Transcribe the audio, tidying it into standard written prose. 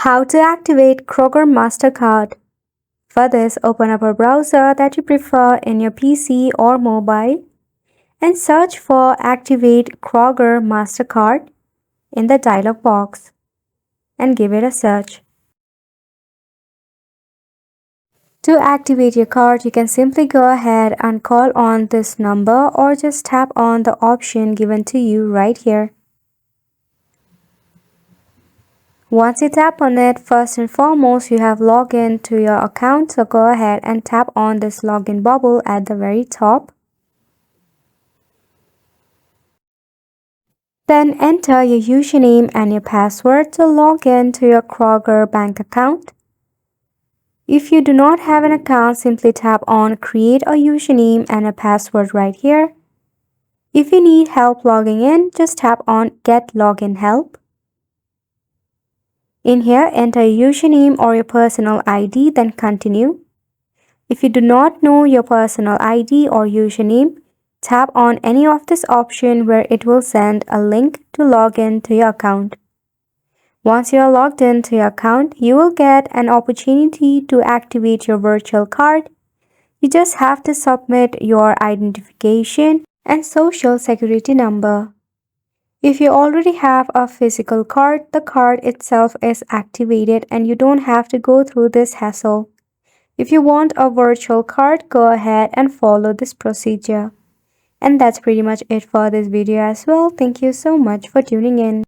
How to activate Kroger MasterCard. For this, open up a browser that you prefer in your PC or mobile and search for Activate Kroger MasterCard in the dialog box and give it a search. To activate your card, you can simply go ahead and call on this number or just tap on the option given to you right here. Once you tap on it, first and foremost, you have logged in to your account, so go ahead and tap on this login bubble at the very top. Then enter your username and your password to log in to your Kroger bank account. If you do not have an account, simply tap on Create a username and a password right here. If you need help logging in, just tap on Get Login Help. In here, enter your username or your personal ID, then continue. If you do not know your personal ID or username, tap on any of this option where it will send a link to log in to your account. Once you are logged into your account, you will get an opportunity to activate your virtual card. You just have to submit your identification and social security number. If you already have a physical card, the card itself is activated and you don't have to go through this hassle. If you want a virtual card, go ahead and follow this procedure. And that's pretty much it for this video as well. Thank you so much for tuning in.